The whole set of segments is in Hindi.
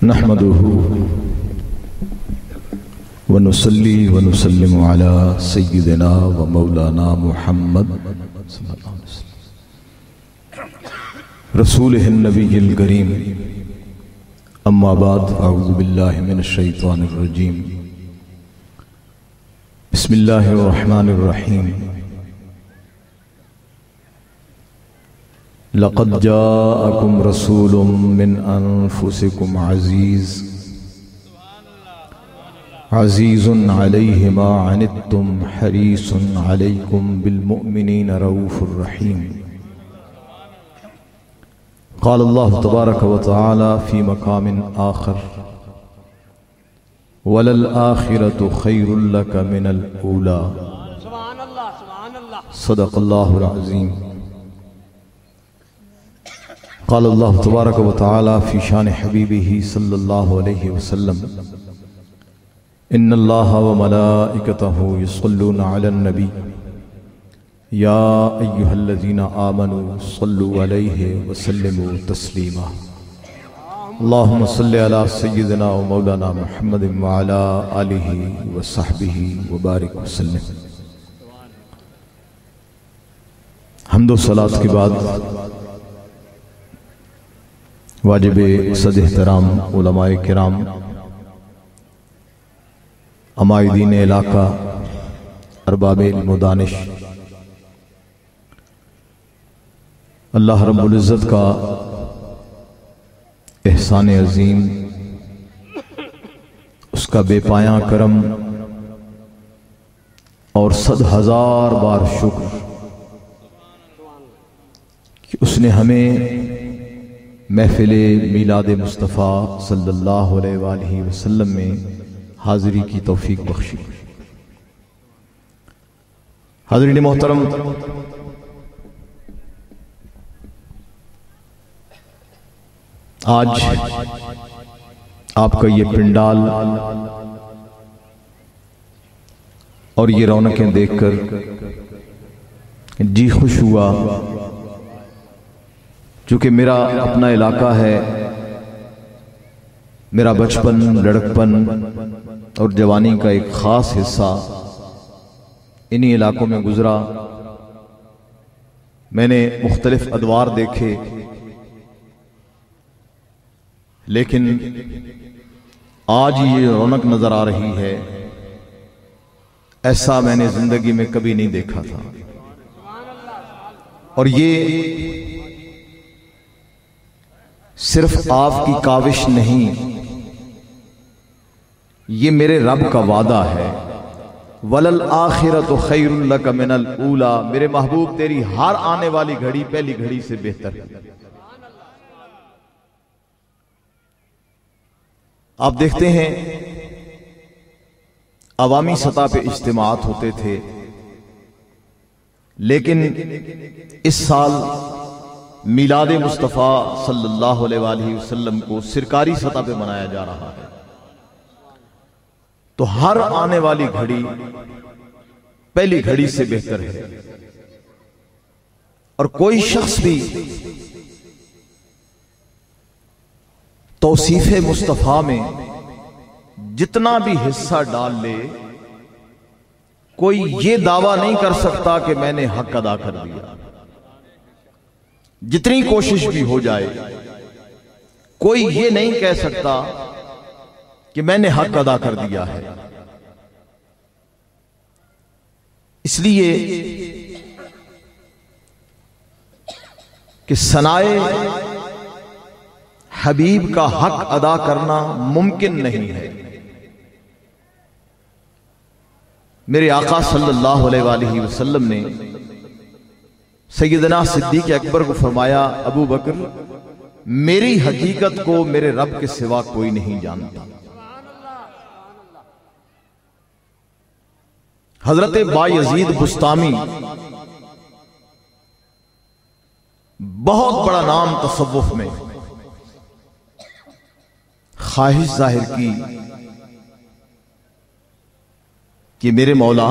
नहमदुहु व नुसल्ली व नुसल्लिमु अला सय्यिदिना व मौलाना मुहम्मद रसूलिहिन नबिय्यिल करीम। अम्मा बाद अऊज़ु बिल्लाहि मिनश शैतानिर रजीम। बिस्मिल्लाहिर रहमानिर रहीम। लक़द जाअकुम रसूलुम मिन अनफुसिकुम अज़ीज़ुन अलैहि मा अनित्तुम हरीसुन अलैकुम बिलमुमिनीन रऊफ़ुर रहीम। क़ाल अल्लाहु तबारक व तआला फ़ी मक़ामिन आख़र वलल आख़िरतु ख़ैरुल लक मिनल ऊला। सदक़ल्लाहुल अज़ीम। क़ाल अल्लाहु तबारक व तआला फ़ी शान हबीबिही सल्लल्लाहु अलैहि वसल्लम इन्नल्लाहा व मलाइकतहु युसल्लूना अलन नबी या अय्युहल्लज़ीना आमनू सल्लु अलैहि व सल्लिमू तस्लीमा। अल्लाहुम्मा सल्लि अला सय्यिदिना व मौलाना मुहम्मदिन व अला आलिहि व सहबिहि व बारिक व सल्लिम। हम्द व सलात के बाद वाजिबे सद एहतराम उलमाए किराम, अमायदीन इलाका, अरबाबे मुदानिश, अल्लाह रब्बुल इज़्ज़त का एहसान अज़ीम, उसका बेपाया करम और 100,000 बार शुक्र कि उसने हमें महफिले मीलाद मुस्तफ़ा सल्लल्लाहु अलैहि वसल्लम में हाज़िरी की तौफीक बख्शी। हाज़रीन मोहतरम, आज आपका ये पिंडाल और ये रौनकें देखकर जी खुश हुआ, चूँकि मेरा अपना इलाका है, मेरा बचपन, लड़कपन और जवानी का एक ख़ास हिस्सा इन्हीं इलाकों में गुजरा। मैंने मुख्तलिफ अदवार देखे, लेकिन आज ये रौनक नज़र आ रही है, ऐसा मैंने ज़िंदगी में कभी नहीं देखा था। और ये सिर्फ आपकी काविश नहीं, ये मेरे रब का वादा है। वलल आखिरतु खैरुल लक मिनल ऊला। मेरे महबूब, तेरी हर आने वाली घड़ी पहली घड़ी से बेहतर है। आप देखते हैं अवामी सतह पे इज्तिमात होते थे, लेकिन इस साल मीलाद मुस्तफ़ा सल्लल्लाहु अलैहि वसल्लम को सरकारी सतह पे मनाया जा रहा है। तो हर आने वाली घड़ी पहली घड़ी से बेहतर है। और कोई शख्स भी तौसीफ़े मुस्तफ़ा में जितना भी हिस्सा डाल ले, कोई ये दावा नहीं कर सकता कि मैंने हक अदा कर दिया। जितनी कोशिश भी हो जाए, कोई ये नहीं कह सकता कि मैंने हक अदा कर दिया है। इसलिए कि सनाए हबीब का हक अदा करना मुमकिन नहीं है। मेरे आका सल्लल्लाहु अलैहि वसल्लम ने सैयदना सिद्दीक़ अकबर को फरमाया, अबू बकर, मेरी हकीकत को मेरे रब के सिवा कोई नहीं जानता। हजरत बायजीद बुस्तामी, बहुत बड़ा नाम तसव्वुफ में, ख्वाहिश जाहिर की कि मेरे मौला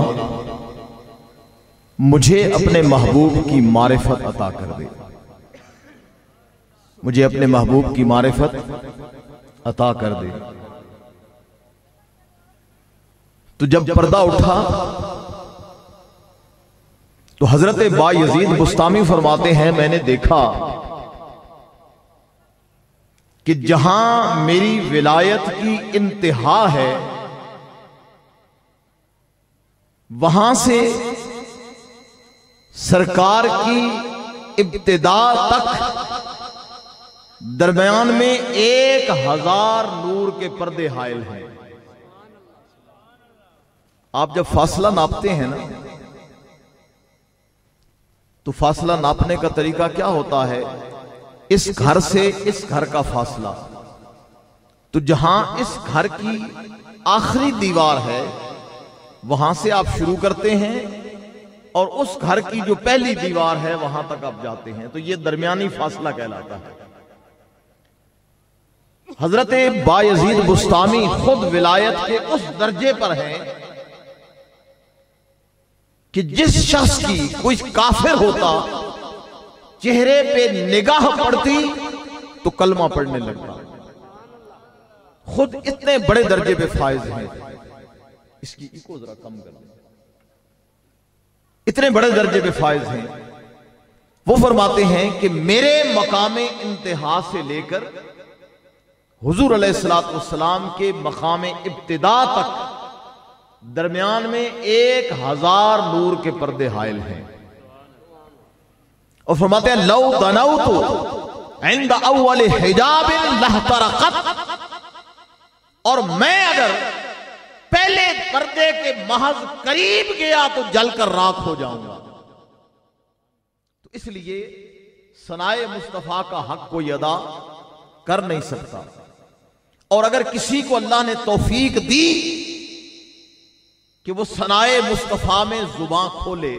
मुझे अपने महबूब की मारिफत अता कर दे, मुझे अपने महबूब की मारिफत अता कर दे। तो जब पर्दा उठा तो हजरत बायजीद बुस्तामी फरमाते हैं, मैंने देखा कि जहां मेरी विलायत की इंतहा है वहां से सरकार की इब्तिदा तक दरमियान में 1000 नूर के पर्दे हायल हैं। आप जब फासला नापते हैं ना, तो फासला नापने का तरीका क्या होता है, इस घर से इस घर का फासला, तो जहां इस घर की आखिरी दीवार है वहां से आप शुरू करते हैं और उस घर की जो पहली दीवार है वहां तक आप जाते हैं, तो यह दरमियानी फासला कहलाता है। हजरत बायजीद बुस्तामी खुद विलायत के उस दर्जे पर हैं कि जिस शख्स की कोई काफिर होता चेहरे पे निगाह पड़ती तो कलमा पढ़ने लगता। खुद इतने बड़े दर्जे पे फायज हैं, इसकी इको जरा कम कर दें, इतने बड़े दर्जे पे फायज हैं। वो फरमाते हैं कि मेरे मकामे इंतहा से लेकर हुजूर अलैहिस्सलातु वस्सलाम के मकामे इब्तिदा तक दरमियान में 1000 नूर के पर्दे हायल हैं। और फरमाते हैं लौ दनौतु इंद अव्वल हिजाबिन लहतरकत, और मैं अगर पहले पर्दे के महज करीब गया तो जलकर राख हो जाऊंगा। तो इसलिए सनाए मुस्तफा का हक कोई अदा कर नहीं सकता, और अगर किसी को अल्लाह ने तौफीक दी कि वो सनाए मुस्तफा में जुबान खोले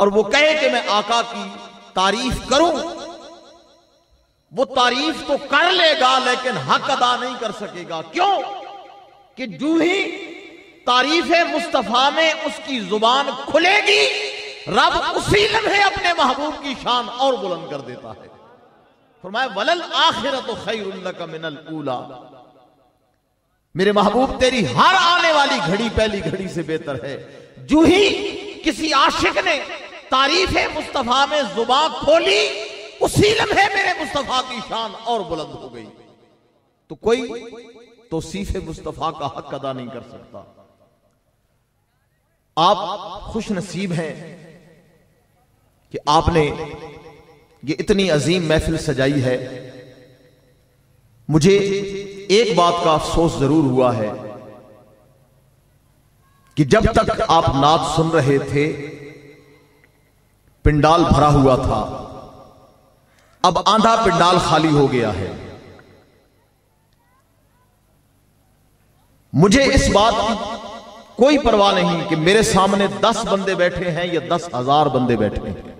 और वो कहे कि मैं आका की तारीफ करूं, वो तारीफ तो कर लेगा लेकिन हक अदा नहीं कर सकेगा। क्यों कि जो ही तारीफ मुस्तफा में उसकी जुबान खुलेगी, रब उसी लम्हे अपने महबूब की शान और बुलंद कर देता है। फरमाया वलल आखिरतु खैरुन लका मिनल ऊला, मेरे महबूब तेरी हर आने वाली घड़ी पहली घड़ी से बेहतर है। जो ही किसी आशिक ने तारीफ मुस्तफा में जुबान खोली, उसी लम्हे मेरे मुस्तफा की शान और बुलंद हो गई। तो कोई तौसीफ मुस्तफा का हक अदा नहीं कर सकता। आप खुश नसीब हैं कि आपने ये इतनी अजीम महफिल सजाई है। मुझे एक बात का अफसोस जरूर हुआ है कि जब तक आप नात सुन रहे थे पिंडाल भरा हुआ था, अब आधा पिंडाल खाली हो गया है। मुझे इस बात की कोई परवाह नहीं कि मेरे सामने 10 बंदे बैठे हैं या 10,000 बंदे बैठे हैं।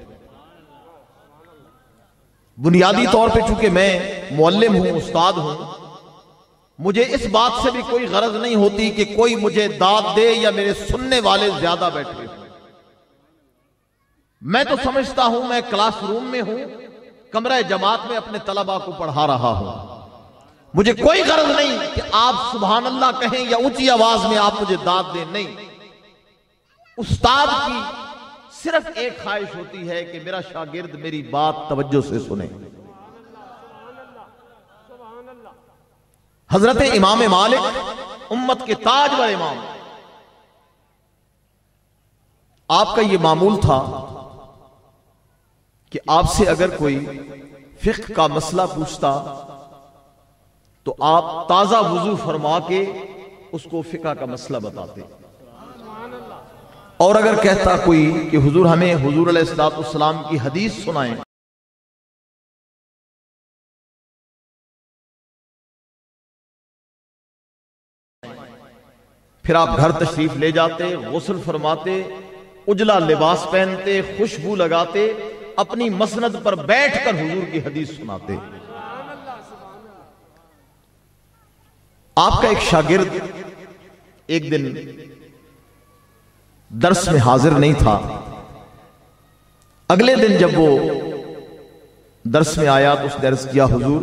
बुनियादी तौर पे चूंकि मैं मुअल्लिम हूं, उस्ताद हूं, मुझे इस बात से भी कोई गरज नहीं होती कि कोई मुझे दाद दे या मेरे सुनने वाले ज्यादा बैठे हों। मैं तो समझता हूं मैं क्लासरूम में हूं, कमरा जमात में अपने तलबा को पढ़ा रहा हूं। मुझे कोई गरज नहीं कि आप सुभान अल्लाह कहें या ऊंची आवाज में आप मुझे दाद दें, नहीं। उस्ताद की सिर्फ एक ख्वाहिश होती है कि मेरा शागिर्द मेरी बात तवज्जो से सुने। हजरत इमाम मालिक उम्मत के ताज व इमाम, आपका यह मामूल था कि आपसे अगर कोई फिक्र का मसला पूछता तो आप ताजा वुजू फरमा के उसको फिक्र का मसला बताते, और अगर कहता कोई कि हुजूर हमें हुजूर अलैहिस्सलातु वस्सलाम की हदीस सुनाएं, फिर आप घर तशरीफ ले जाते, गुस्ल फरमाते, उजला लिबास पहनते, खुशबू लगाते, अपनी मसनद पर बैठकर हुजूर की हदीस सुनाते। आपका एक शागिर्द एक दिन दर्स में हाजिर नहीं था। अगले दिन जब वो दर्स में आया तो उस दर्स किया, हुजूर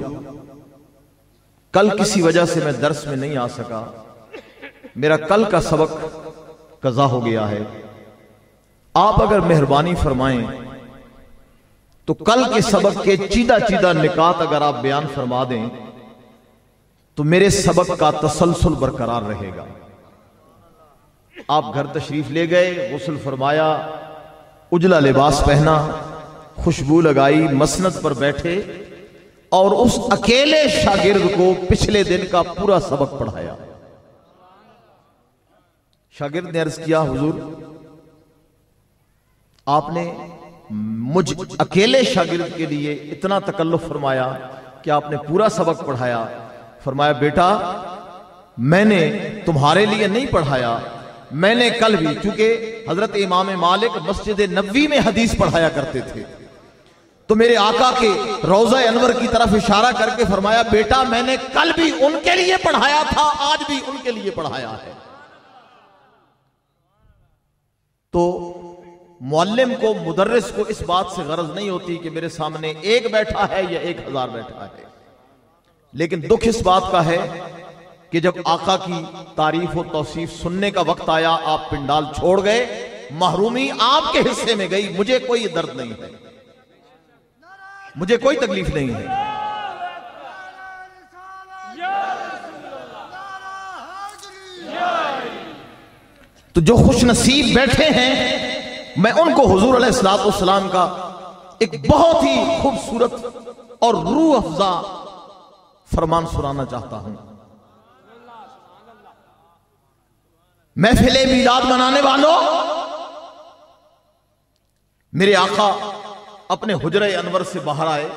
कल किसी वजह से मैं दर्स में नहीं आ सका, मेरा कल का सबक कज़ा हो गया है। आप अगर मेहरबानी फरमाएं तो कल के सबक के चीदा चीदा निकात अगर आप बयान फरमा दें तो मेरे सबक का तसलसल बरकरार रहेगा। आप घर तशरीफ ले गए, गुस्ल फरमाया, उजला लिबास पहना, खुशबू लगाई, मसनद पर बैठे और उस अकेले शागिर्द को पिछले दिन का पूरा सबक पढ़ाया। शागिर्द ने अर्ज किया, हुजूर आपने मुझ अकेले शागिर्द के लिए इतना तकल्लुफ फरमाया कि आपने पूरा सबक पढ़ाया। फरमाया, बेटा मैंने तुम्हारे लिए नहीं पढ़ाया, मैंने कल भी, चूंकि हजरत इमाम मालिक मस्जिद नबवी में हदीस पढ़ाया करते थे, तो मेरे आका के रोज़ा अनवर की तरफ इशारा करके फरमाया, बेटा मैंने कल भी उनके लिए पढ़ाया था, आज भी उनके लिए पढ़ाया है। तो मुअल्लिम को, मुदर्रिस को इस बात से गरज नहीं होती कि मेरे सामने एक बैठा है या 1000 बैठा है, लेकिन दुख इस बात का है कि जब आका की तारीफ और तौसीफ सुनने का वक्त आया, आप पिंडाल छोड़ गए, महरूमी आपके हिस्से में गई। मुझे कोई दर्द नहीं है, मुझे कोई तकलीफ नहीं है। तो जो खुश नसीब बैठे हैं, मैं उनको हुजूर अलैहिस्सलाम का एक बहुत ही खूबसूरत और रूह अफ़ज़ा फरमान सुनाना चाहता हूं। महफिले मीलाद मनाने वालों, मेरे आका अपने हुजरे अनवर से बाहर आए,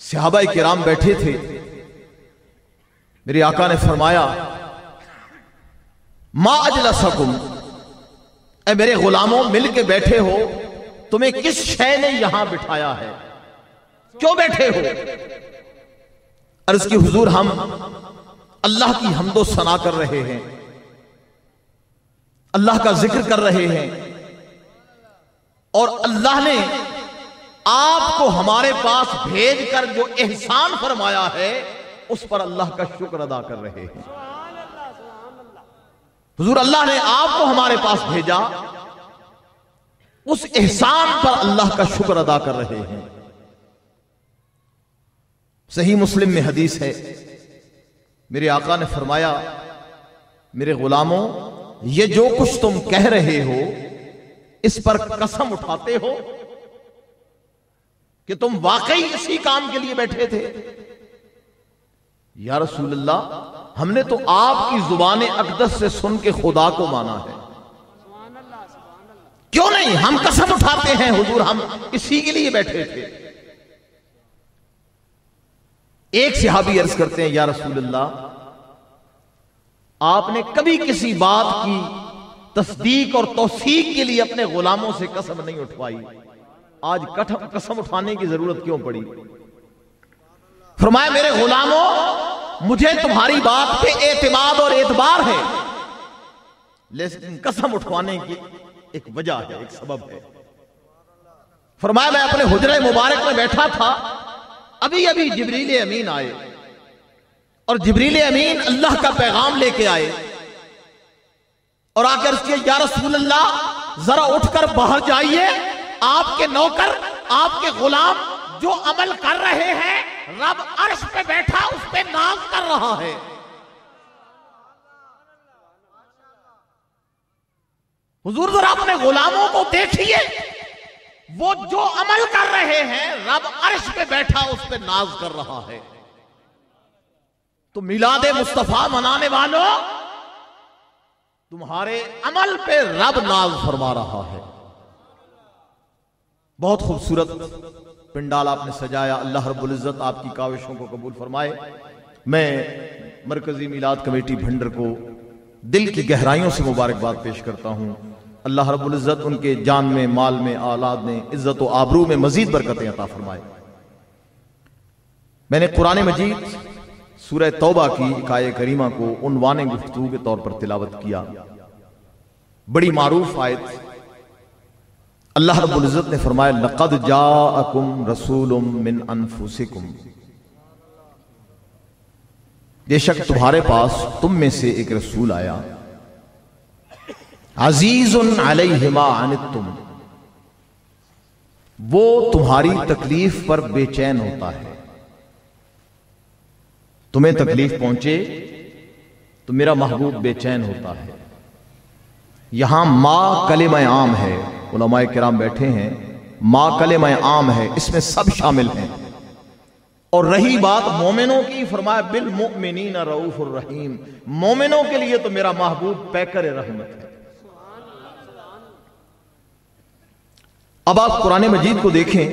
सहाबाए किराम बैठे थे। मेरे आका ने फरमाया, मा अजलसकुम, ऐ मेरे गुलामों मिल के बैठे हो, तुम्हें किस शय ने यहां बिठाया है, क्यों बैठे हो? अर्ज की, हुजूर हम अल्लाह की हम्दो सना कर रहे हैं, अल्लाह का जिक्र कर रहे हैं, और अल्लाह ने आपको हमारे पास भेजकर जो एहसान फरमाया है उस पर अल्लाह का शुक्र अदा कर रहे हैं। हुजूर अल्लाह ने आपको हमारे पास भेजा, उस एहसान पर अल्लाह का शुक्र अदा कर रहे हैं। सही मुस्लिम में हदीस है, मेरे आका ने फरमाया, मेरे गुलामों ये जो कुछ तुम कह रहे हो इस पर कसम उठाते हो कि तुम वाकई इसी काम के लिए बैठे थे? या रसूल अल्लाह, हमने तो आपकी जुबान अक़दस से सुन के खुदा को माना है। क्यों नहीं, हम कसम उठाते हैं हुजूर, हम इसी के लिए बैठे थे। एक सहाबी अर्ज करते हैं, या रसूल अल्लाह, आपने कभी किसी बात की तस्दीक और तौसीक के लिए अपने गुलामों से कसम नहीं उठवाई, आज कसम उठाने की जरूरत क्यों पड़ी? फरमाया, मेरे गुलामों मुझे तुम्हारी बात पे एतमाद और एतबार है, लेकिन कसम उठवाने की एक वजह है, एक सबब है। फरमाया, मैं अपने हुजरे मुबारक में बैठा था, अभी अभी जिब्रील अमीन आए, और जिब्रील अमीन अल्लाह का पैगाम लेके आए, और आकर उसके, या रसूल अल्लाह जरा उठकर बाहर जाइए, आपके नौकर, आपके गुलाम जो अमल कर रहे हैं, रब अर्श पे बैठा उस पे नाज कर रहा है। हुजूर जरा अपने गुलामों को देखिए, वो जो अमल कर रहे हैं, रब अर्श पे बैठा उस पे नाज कर रहा है। तो मिलादे मुस्तफा मनाने वालों, तुम्हारे अमल पे रब नाज फरमा रहा है। बहुत खूबसूरत पिंडाल आपने सजाया, अल्लाह रब्बुल इज्जत आपकी काविशों को कबूल फरमाए। मैं मरकजी मिलाद कमेटी भंडर को दिल की गहराइयों से मुबारकबाद पेश करता हूं। अल्लाह रब्बुल इज्जत उनके जान में, माल में, औलाद में, इज्जत और आबरू में मजीद बरकतें अता फरमाए। मैंने कुरान मजीद सूरह तौबा की एक आयत करीमा को उन्वाने गुफ्तगू के तौर पर तिलावत किया। बड़ी मारूफ आयत, अल्लाह रब्बुल इज्जत ने फरमाया, लक़द जाअकुम रसूलुम मिन अनफुसिकुम बेशक तुम्हारे पास तुम में से एक रसूल आया, अजीजुन अलैहि मा अनित्तुम, वो तुम्हारी तकलीफ पर बेचैन होता है। तुम्हें तकलीफ पहुंचे तो मेरा महबूब बेचैन होता है। यहां मां कलिमा आम है, उलमाए किराम बैठे हैं, मां कलिमा आम है, इसमें सब शामिल हैं। और रही बात मोमिनों की, फरमाया बिल मुमिनीना रऊफुर रहीम, मोमिनों के लिए तो मेरा महबूब पैकर रहमत है। अब आप कुरान मजीद को देखें,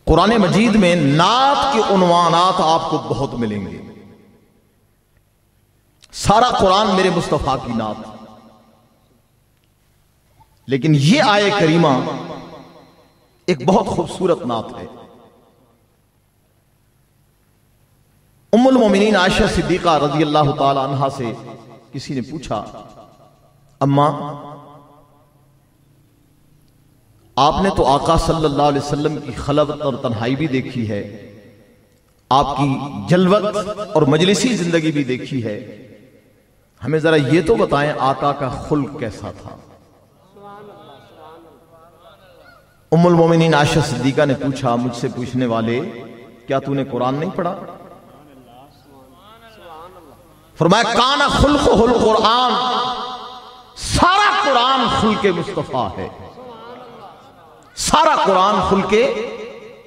कुरान मजीद में नात के उन्वानात आपको बहुत मिलेंगे। सारा कुरान मेरे मुस्तफा की नात, लेकिन यह आये करीमा एक बहुत खूबसूरत नात है। उम्मुल मोमिनीन आयशा सिद्दीका रज़ी अल्लाह ताला अन्हा से किसी ने पूछा, अम्मा आपने तो आका सल्लल्लाहु अलैहि वसल्लम की खलवत और तन्हाई भी देखी है, आपकी जलवत और मजलिसी जिंदगी भी देखी है, हमें जरा ये तो बताएं आका का खुल्क कैसा था। उम्मुल मोमिनीन आयशा सिद्दीका ने पूछा, मुझसे पूछने वाले क्या तूने कुरान नहीं पढ़ा? फरमाया काना खुल्कुहुल कुरान, सारा कुरान खुल्के मुस्तफा है, सारा कुरान खुल्के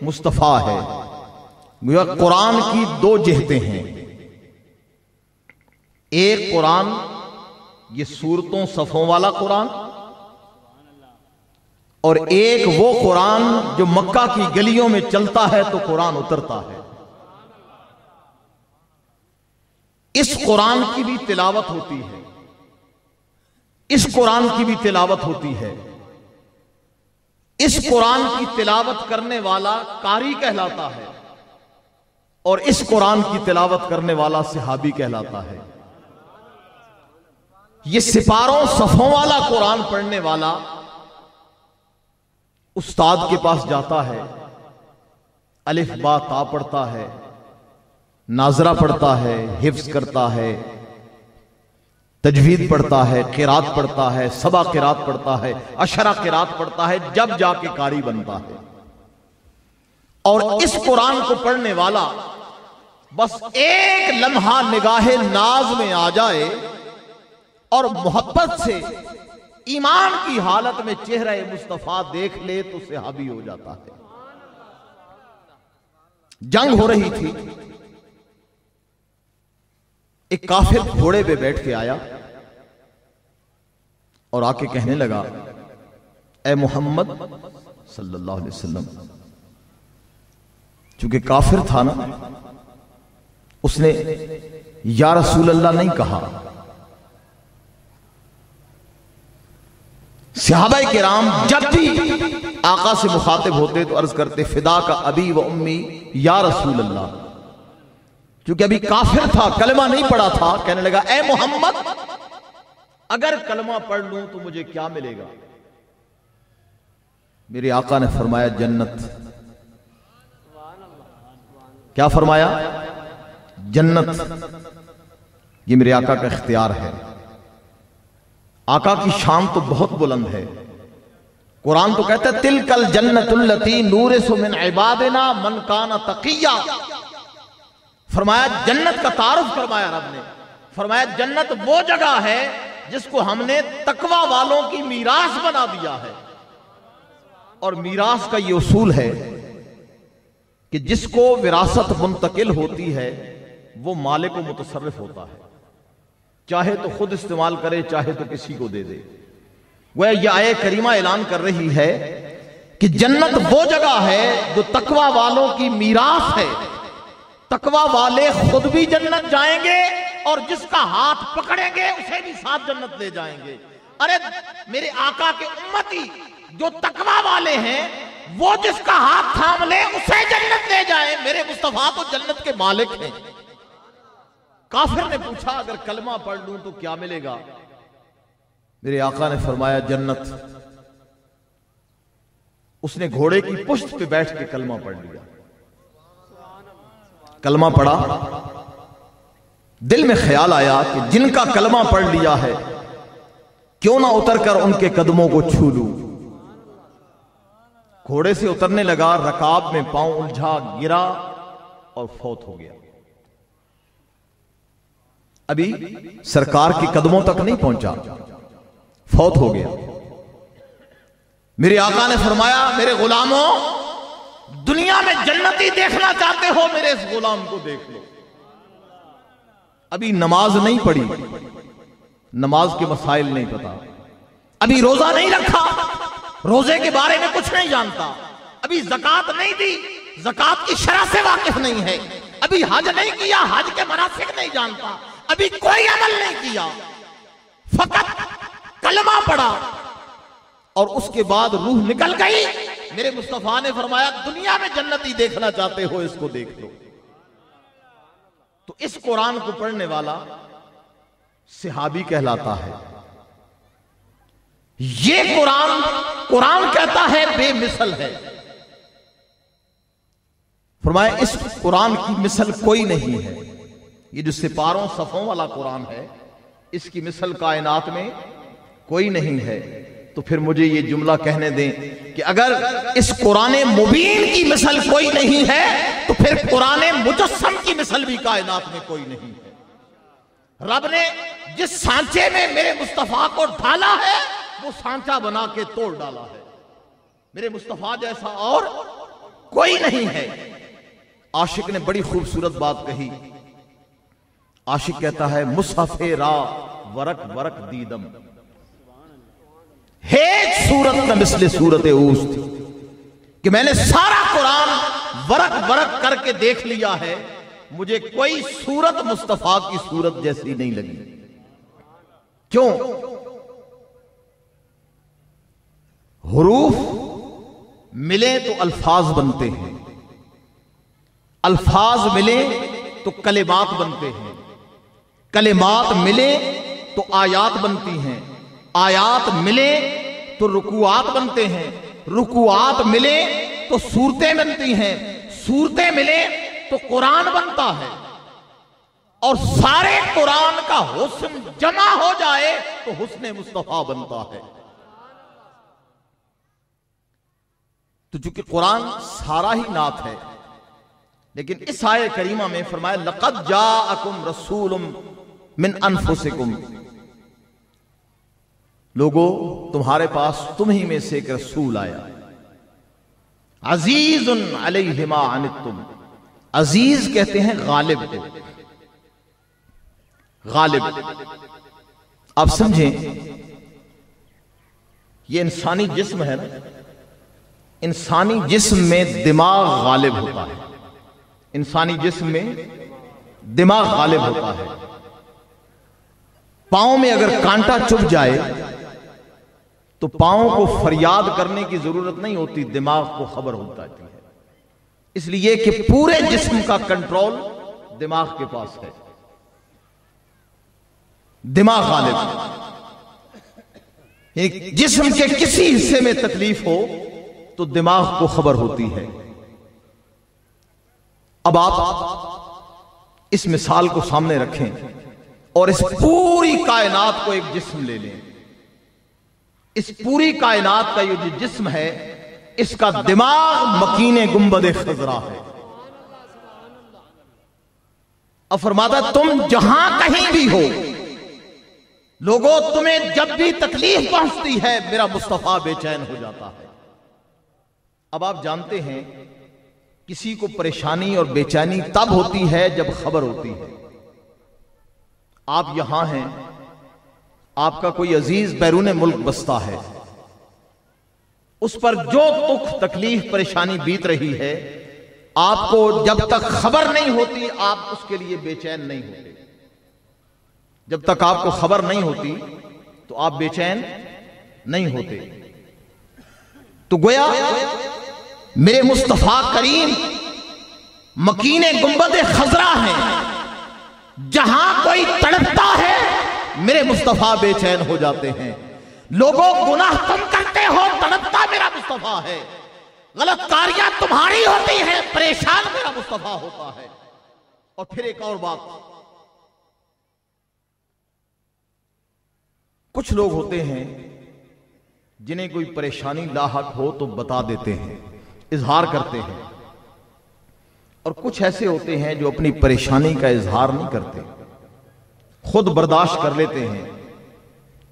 मुस्तफा है। कुरान की दो जिहतें हैं, एक कुरान ये सूरतों सफ़ों वाला कुरान, और एक वो कुरान जो मक्का की गलियों में चलता है तो कुरान उतरता है। इस कुरान की भी तिलावत होती है, इस कुरान की भी तिलावत होती है। इस कुरान की तिलावत करने वाला कारी कहलाता है और इस कुरान की तिलावत करने वाला सहाबी कहलाता है। ये सिपारों सफ़ों वाला कुरान पढ़ने वाला उस्ताद के पास जाता है, अलिफ बा ता पढ़ता है, नाजरा पढ़ता है, हिफ्ज करता है, तजवीद पढ़ता है, किरात पढ़ता है, सबा किरात पढ़ता है, अशरा किरात पढ़ता है, जब जाके कारी बनता है। और इस कुरान को पढ़ने वाला बस एक लम्हा निगाहे नाज में आ जाए और मोहब्बत से ईमान की हालत में चेहरा मुस्तफा देख ले तो सहाबी हो जाता है। जंग हो रही थी, एक काफिर घोड़े पे बैठ के आया और आके कहने लगा, ए मोहम्मद सल्लल्लाहु अलैहि वसल्लम, चूंकि काफिर था ना, उसने या रसूल अल्लाह नहीं कहा। सहाबाए किराम जब भी आका से मुखातिब होते तो अर्ज करते, फिदा का अबी व उम्मी या रसूल अल्लाह। क्योंकि अभी काफिर था, कलमा नहीं पढ़ा था, कहने लगा ए मोहम्मद, अगर कलमा पढ़ लूं तो मुझे क्या मिलेगा? मेरे आका ने फरमाया जन्नत। क्या फरमाया? जन्नत। ये मेरे आका का इख्तियार है। आका की शान तो बहुत बुलंद है। कुरान तो कहता है तिलकल जन्नतुल्लती नूरिसु मिन इबादिना मन काना तकिया। फरमाया जन्नत का तारुफ फरमाया रब ने, फरमाया जन्नत वो जगह है जिसको हमने तकवा वालों की मीरास बना दिया है। और मीरास का ये उसूल है कि जिसको विरासत मुंतकिल होती है वो मालिक को मुतसर्रिफ होता है, चाहे तो खुद इस्तेमाल करे, चाहे तो किसी को दे दे। वह यह आये करीमा ऐलान कर रही है कि जन्नत वो जगह है जो तकवा वालों की मीरास है। तकवा वाले खुद भी जन्नत जाएंगे और जिसका हाथ पकड़ेंगे उसे भी साथ जन्नत ले जाएंगे। अरे मेरे आका के उम्मती जो तकवा वाले हैं, वो जिसका हाथ थाम ले उसे जन्नत ले जाए। मेरे मुस्तफा तो जन्नत के मालिक हैं। काफिर ने पूछा अगर कलमा पढ़ लूं तो क्या मिलेगा? मेरे आका ने फरमाया जन्नत। उसने घोड़े की पुश्त पे बैठ के कलमा पढ़ लिया। कलमा पढ़ा, दिल में ख्याल आया कि जिनका कलमा पढ़ लिया है क्यों ना उतरकर उनके कदमों को छू लूं। घोड़े से उतरने लगा, रकाब में पांव उलझा, गिरा और फौत हो गया। अभी सरकार के कदमों तक नहीं पहुंचा, फौत हो गया। मेरे आका ने फरमाया, मेरे गुलामों, दुनिया में जन्नती देखना चाहते हो, मेरे इस गुलाम को देख लो। अभी नमाज नहीं पढ़ी, नमाज के मसाइल नहीं पता, अभी रोजा नहीं रखा, रोजे के बारे में कुछ नहीं जानता, अभी ज़कात नहीं दी, ज़कात की शरह से वाकिफ नहीं है, अभी हज नहीं किया, हज के मनासिक नहीं जानता, अभी कोई अमल नहीं किया, फकत कलमा पढ़ा और उसके बाद रूह निकल गई। मेरे मुस्तफा ने फरमाया, दुनिया में जन्नती देखना चाहते हो, इसको देख लो। तो इस कुरान को पढ़ने वाला सहाबी कहलाता है। ये कुरान कहता है बेमिसल है। फरमाया, इस कुरान की मिसल कोई नहीं है। ये जो सिपारों सफों वाला कुरान है, इसकी मिसल कायनात में कोई नहीं है। तो फिर मुझे ये जुमला कहने दें कि अगर इस कुरान मुबीन की मिसल कोई नहीं है, तो फिर कुरान मुजस्सम की मिसल भी कायनात में कोई नहीं है। रब ने जिस सांचे में मेरे मुस्तफा को ढाला है, वो सांचा बना के तोड़ डाला है। मेरे मुस्तफा जैसा और कोई नहीं है। आशिक ने बड़ी खूबसूरत बात कही। आशिक कहता है, मुसहफे रा वरक वरक दीदम, हेज सूरत न मिसले सूरत ऊस्त, कि मैंने सारा कुरान वरक वरक करके देख लिया है, मुझे कोई सूरत मुस्तफा की सूरत जैसी नहीं लगी। क्यों? हुरूफ मिले तो अल्फाज बनते हैं, अल्फाज मिले तो कलिमात बनते हैं, कलिमात मिले तो आयात बनती हैं, आयात मिले तो रुकुआत बनते हैं, रुकुआत मिले तो सूरतें बनती हैं, सूरतें मिले तो कुरान बनता है। और सारे कुरान का हुस्न जमा हो जाए तो हुस्ने मुस्तफा बनता है। तो चूंकि कुरान सारा ही नात है, लेकिन इस आय करीमा में फरमाया, लक़द जाअकुम रसूलुम मिन अनफुसिकुम, लोगों तुम्हारे पास तुम ही में से एक रसूल आया, अजीजुन अलैहि मा अनित्तुम, अजीज कहते हैं गालिब को, गालिब। आप समझें, ये इंसानी जिस्म है ना, इंसानी जिस्म में दिमाग गालिब होता है, इंसानी जिस्म में दिमाग गालिब होता है। पांव में अगर कांटा चुभ जाए तो पांव को फरियाद करने की जरूरत नहीं होती, दिमाग को खबर हो जाती है। इसलिए कि पूरे जिस्म का कंट्रोल दिमाग के पास है, दिमाग गालिब। जिस्म के किसी हिस्से में तकलीफ हो तो दिमाग को खबर होती है। अब आप इस मिसाल को सामने रखें और इस पूरी कायनात को एक जिस्म ले लें। इस पूरी कायनात का ये जो जिस्म है, इसका दिमाग मकीने गुंबदे खजरा है। अब फरमाता, तुम जहां कहीं भी हो, लोगों तुम्हें जब भी तकलीफ पहुंचती है, मेरा मुस्तफा बेचैन हो जाता है। अब आप जानते हैं, किसी को परेशानी और बेचैनी तब होती है जब खबर होती है। आप यहां हैं, आपका कोई अजीज बैरून मुल्क बसता है, उस पर जो दुख तकलीफ परेशानी बीत रही है, आपको जब तक खबर नहीं होती आप उसके लिए बेचैन नहीं होते। जब तक आपको खबर नहीं होती तो आप बेचैन नहीं होते। तो गोया मेरे मुस्तफा करीम मकीने गुंबदे खजरा हैं, जहां कोई तड़पता है मेरे मुस्तफा बेचैन हो जाते हैं। लोगों गुनाह तुम करते हो, तड़पता मेरा मुस्तफा है। गलत कारियां तुम्हारी होती हैं, परेशान मेरा मुस्तफा होता है। और फिर एक और बात, कुछ लोग होते हैं जिन्हें कोई परेशानी लाहक हो तो बता देते हैं, इजहार करते हैं, और कुछ ऐसे होते हैं जो अपनी परेशानी का इजहार नहीं करते, खुद बर्दाश्त कर लेते हैं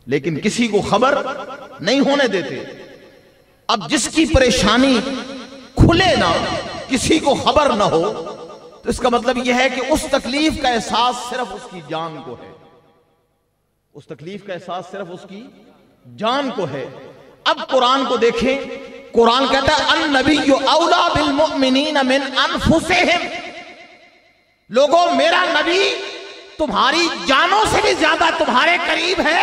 लेकिन किसी को खबर नहीं होने देते। अब जिसकी परेशानी खुले ना, किसी को खबर ना हो, तो इसका मतलब यह है कि उस तकलीफ का एहसास सिर्फ उसकी जान को है, उस तकलीफ का एहसास सिर्फ उसकी जान को है। अब कुरान को देखें, कुरान कहता है अन्नबिय्यु औला बिल मुमिनीन मिन अनफुसिहिम, लोगों मेरा नबी तुम्हारी जानों से भी ज्यादा तुम्हारे करीब है।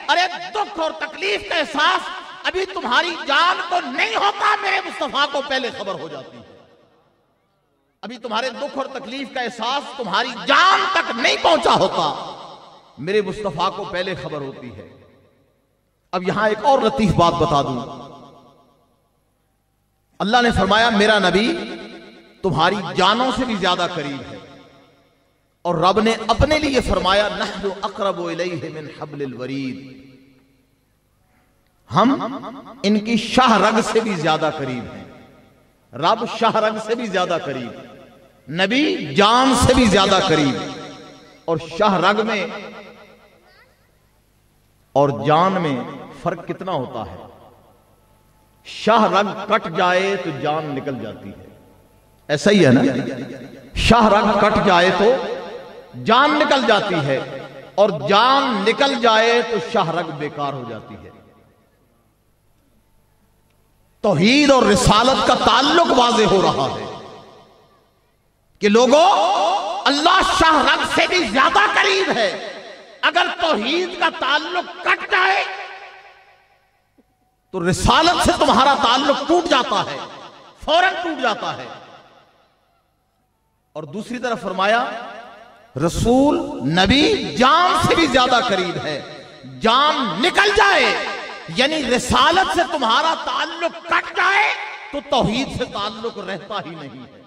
अरे दुख और तकलीफ का एहसास अभी तुम्हारी जान को नहीं होता, मेरे मुस्तफा को पहले खबर हो जाती है। अभी तुम्हारे दुख और तकलीफ का एहसास तुम्हारी जान तक नहीं पहुंचा होता, मेरे मुस्तफा को पहले खबर होती है। अब यहां एक और लतीफ बात बता दूं, अल्लाह ने फरमाया मेरा नबी तुम्हारी जानों से भी ज्यादा करीब है, और रब ने अपने लिए फरमाया नहनु अक़रबु इलैहि मिन हब्लिल वरीद, हम इनकी शाह रग से भी ज्यादा करीब हैं। रब शाह रग से भी ज्यादा करीब, नबी जान से भी ज्यादा करीब। और शाह रग में और जान में फर्क कितना होता है? शाह रग कट जाए तो जान निकल जाती है, ऐसा ही है ना? शाह रग कट जाए तो जान निकल जाती है, और जान निकल जाए तो शाह रग बेकार हो जाती है। तौहीद और रिसालत का ताल्लुक वाज़ेह हो रहा है कि लोगों, अल्लाह शाह रग से भी ज्यादा करीब है। अगर तौहीद का ताल्लुक कट जाए तो रिसालत से तुम्हारा ताल्लुक टूट जाता है, फौरन टूट जाता है। और दूसरी तरफ फरमाया रसूल नबी जान से भी ज्यादा करीब है। जान निकल जाए यानी रिसालत से तुम्हारा ताल्लुक कट जाए तो तौहीद से ताल्लुक रहता ही नहीं है।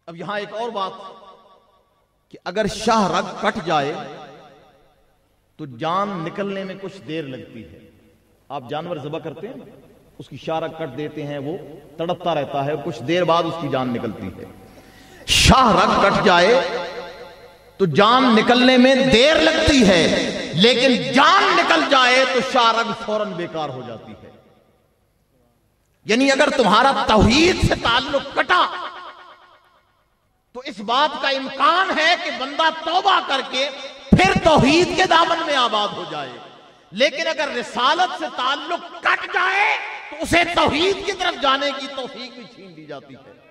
अब यहां एक और बात कि अगर शाह रग कट जाए तो जान निकलने में कुछ देर लगती है। आप जानवर ज़बह करते हैं, उसकी शाह रग कट देते हैं, वो तड़पता रहता है, कुछ देर बाद उसकी जान निकलती है। शाह रग कट जाए तो जान निकलने में देर लगती है, लेकिन जान निकल जाए तो शाह रग फौरन बेकार हो जाती है। यानी अगर तुम्हारा तौहीद से ताल्लुक कटा तो इस बात का इम्कान है कि बंदा तौबा करके फिर तौहीद के दामन में आबाद हो जाए। लेकिन अगर रिसालत से ताल्लुक कट जाए तो उसे तौहीद की तरफ जाने की तौफीक भी छीन ली जाती है।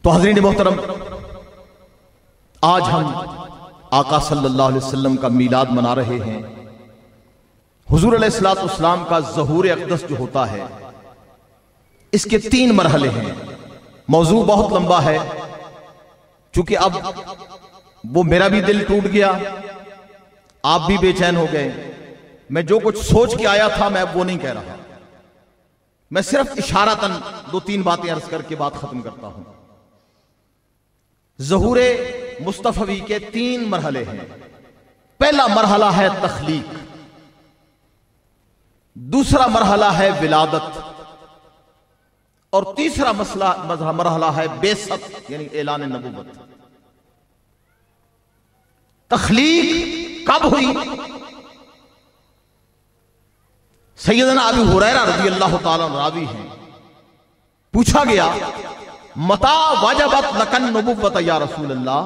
तो हज़रीन मोहतरम, आज हम आका सल्लल्लाहु अलैहि वसल्लम का मीलाद मना रहे हैं। हुजूर अलैहिस्सलातु वस्सलाम का ज़हूर अक़दस जो होता है, इसके 3 मरहले हैं। मौजू बहुत लंबा है, चूंकि अब वो मेरा भी दिल टूट गया, आप भी बेचैन हो गए। मैं जो कुछ सोच के आया था मैं अब वो नहीं कह रहा, मैं सिर्फ इशारतन 2-3 बातें अर्ज करके बात खत्म करता हूं। ज़हूरे मुस्तफ़वी के 3 मरहले हैं। पहला मरहला है तख्लीक, दूसरा मरहला है विलादत, और तीसरा मरहला है बेसत यानी ऐलान नबूवत। तख्लीक कब हुई? सैयदना अबू हुरैरा रज़ी अल्लाह ताला रावी हैं, पूछा गया मता वजबत लकन नबुव्वत या रसूल अल्लाह,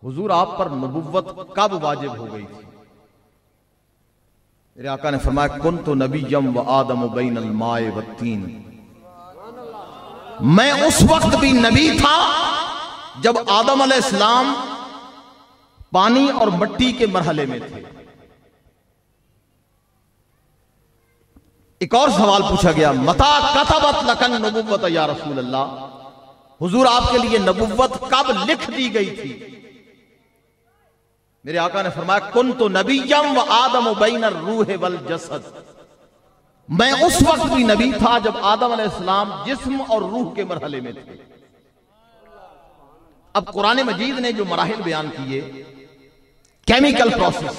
हुजूर आप पर नबुव्वत कब वाजिब हो गई थी? मेरे आका ने फरमाया कुन्तु नबिय्यम व आदम बैनल माए वत्तीन, मैं उस वक्त भी नबी था जब आदम अलैहिस्सलाम पानी और मिट्टी के मरहले में थे। एक और सवाल पूछा गया मता कतबत लकन नबुव्वत या रसूल अल्लाह, हुजूर आपके लिए नबुव्वत कब लिख दी गई थी? मेरे आका ने फरमाया कुन्तु नबिय्यम व आदम बैनर रूह वल जसद, मैं उस वक्त भी नबी था जब आदम अलैहिस्सलाम जिस्म और रूह के मरहले में थे। अब कुरान मजीद ने जो मराहिल बयान किए, केमिकल प्रोसेस,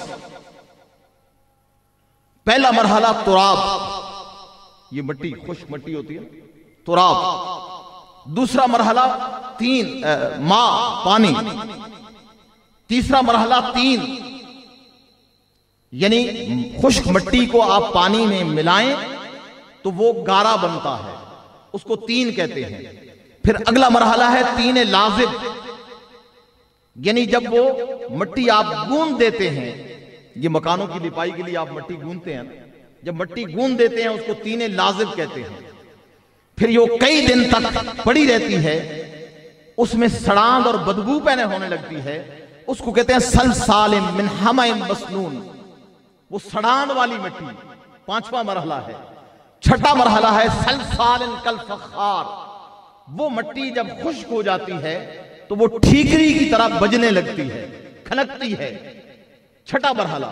पहला मरहला तुराब, ये मिट्टी, खुश्क मिट्टी होती है, तुराब। दूसरा मरहला मां, पानी। तीसरा मरहला यानी खुश्क मिट्टी को आप पानी में मिलाएं तो वो गारा बनता है, उसको तीन कहते हैं। फिर अगला मरहला है तीन लाजिब, यानी जब वो मिट्टी आप गूंद देते हैं, ये मकानों की लिपाई के लिए आप मिट्टी गूंदते हैं, जब मिट्टी गूंद देते हैं उसको तीन लाजिब कहते हैं। फिर ये कई दिन तक पड़ी रहती है, उसमें सड़ांध और बदबू पैने होने लगती है, उसको कहते हैं सलसाल मिन हमाइम मसनून, वो सड़ांध वाली मिट्टी। पांचवा मरहला है। छठा मरहला है सलसाल कल फखार, वो मिट्टी जब खुश्क हो जाती है तो वो ठीकरी की तरह बजने लगती है, खनकती है। छठा मरहला।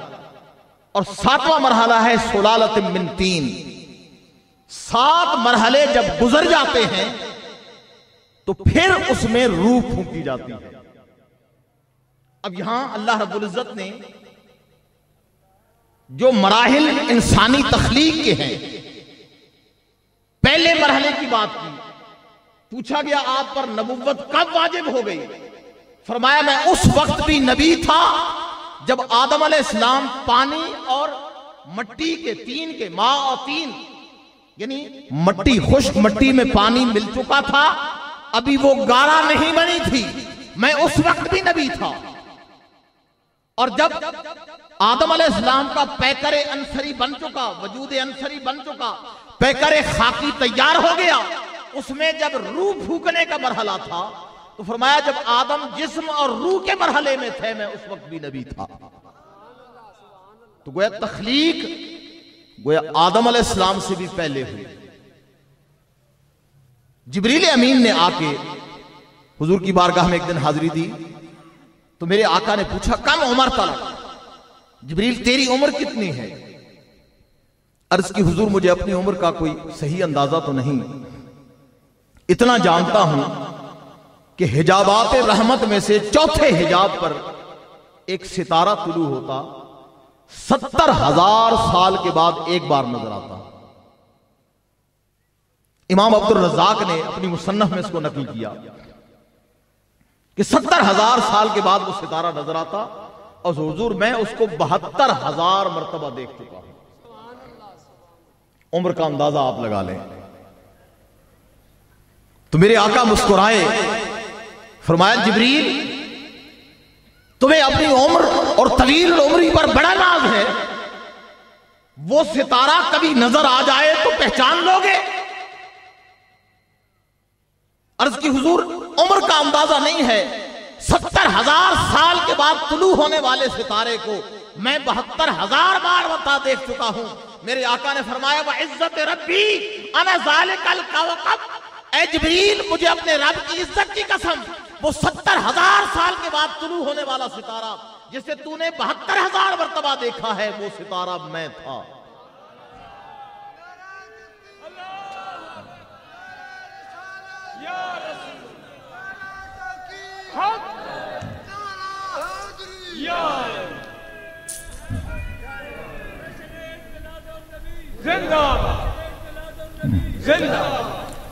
और सातवां मरहला है सुलालत मिन तीन। 7 मरहले जब गुजर जाते हैं तो फिर उसमें रूह फूंकी जाती है। अब यहां अल्लाह रब्बुल इज्जत ने जो मराहिल इंसानी तख्लीक के हैं, पहले मरहले की बात की। पूछा गया आप पर नबुव्वत कब वाजिब हो गई? फरमाया मैं उस वक्त भी नबी था जब आदम अलैहिस्सलाम पानी और मिट्टी के तीन के, मां और तीन, यानी मिट्टी, खुश्क मिट्टी में पानी मिल चुका था, अभी वो गारा नहीं बनी थी, मैं उस वक्त भी नबी था। और जब आदम अलैहिस्सलाम का पैकरे अंसरी बन चुका, वजूद अंसरी बन चुका, पैकरे खाकी तैयार हो गया, उसमें जब रूह फूकने का मरहला था तो फरमाया जब आदम जिस्म और रूह के मरहले में थे मैं उस वक्त भी नबी था। तो गोया तख्लीक गोया आदम अलैहिस्सलाम से भी पहले हुई। जिब्रील अमीन ने आके हुजूर की बारगाह में एक दिन हाजिरी दी तो मेरे आका ने पूछा कम उम्र तलक, जिब्रील तेरी उम्र कितनी है? अर्ज की हुजूर मुझे अपनी उम्र का कोई सही अंदाजा तो नहीं, इतना जानता हूं कि हिजाबात रहमत में से चौथे हिजाब पर एक सितारा तुलू होता, 70,000 साल के बाद एक बार नजर आता। इमाम अब्दुल रज़्ज़ाक ने अपनी मुसन्नफ में इसको नकल किया कि 70,000 साल के बाद वो सितारा नजर आता, और हुजूर मैं उसको 72,000 मरतबा देख चुका हूं। उम्र का अंदाजा आप लगा लें। तो मेरे आका मुस्कुराए, फरमाया जिब्रील तुम्हें अपनी उम्र और तवील उम्री पर बड़ा नाज है, वो सितारा कभी नजर आ जाए तो पहचान लोगे? अर्ज की हुजूर उम्र का अंदाजा नहीं है, 70,000 साल के बाद तुलू होने वाले सितारे को मैं 72,000 बार बता देख चुका हूं। मेरे आका ने फरमाया व इज्जत रब्बी अना ज़ालिकल कौकब, ऐ जिब्रील मुझे अपने रब की इज्जत की कसम, वो 70,000 साल के बाद तुलू होने वाला सितारा जिसे तूने 72,000 मरतबा देखा है, वो सितारा मैं था।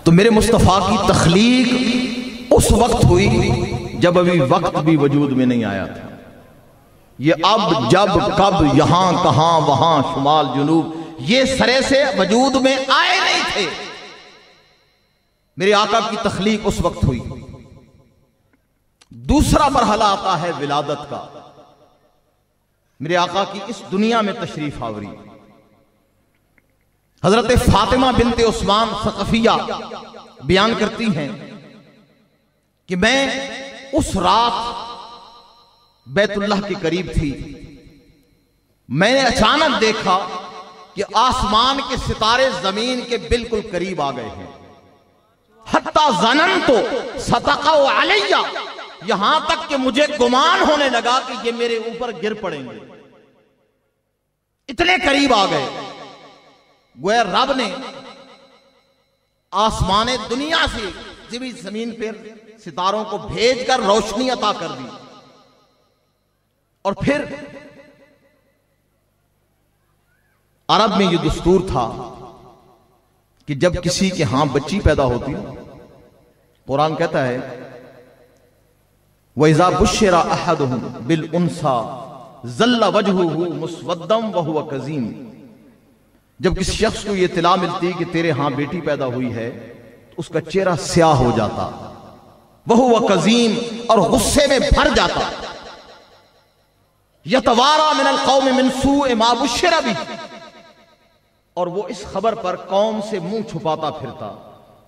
तो मेरे मुस्तफा की तख्लीक उस वक्त हुई जब अभी वक्त भी वजूद में नहीं आया था। ये अब जब कब यहां कहां वहां शुमाल जुनूब ये सरे से वजूद में आए नहीं थे। मेरे आका की तख्लीक उस वक्त हुई। दूसरा मरहला आता है विलादत का। मेरे आका की इस दुनिया में तशरीफ आवरी। हजरत फातिमा बिनते उस्मान सक़फिया बयान करती हैं कि मैं उस रात बैतुल्लाह के करीब थी, मैंने अचानक देखा कि आसमान के सितारे जमीन के बिल्कुल करीब आ गए हैं। हत्ता ज़नन तो सतक़ौ अलैया, यहां तक कि मुझे गुमान होने लगा कि ये मेरे ऊपर गिर पड़ेंगे, इतने करीब आ गए। गोया रब ने आसमान दुनिया से जमीन पर सितारों को भेजकर रोशनी अता कर दी। और फिर अरब में यह दस्तूर था कि जब किसी के यहां बच्ची पैदा होती, कुरान कहता है वइज़ा बुश्शिरा अहदुहुम बिल उन्सा ज़ल्ला वजहुहु मुस्वद्दम व हुवा कज़ीम। जब किसी शख्स को यह इत्तला मिलती कि तेरे यहां बेटी पैदा हुई है तो उसका चेहरा स्याह हो जाता, वह हुवा कज़ीम, और गुस्से में भर जाता। यतवारा मिनल कौम मिन सूए मा बुश्शिरा बिही, और वो इस खबर पर कौम से मुंह छुपाता फिरता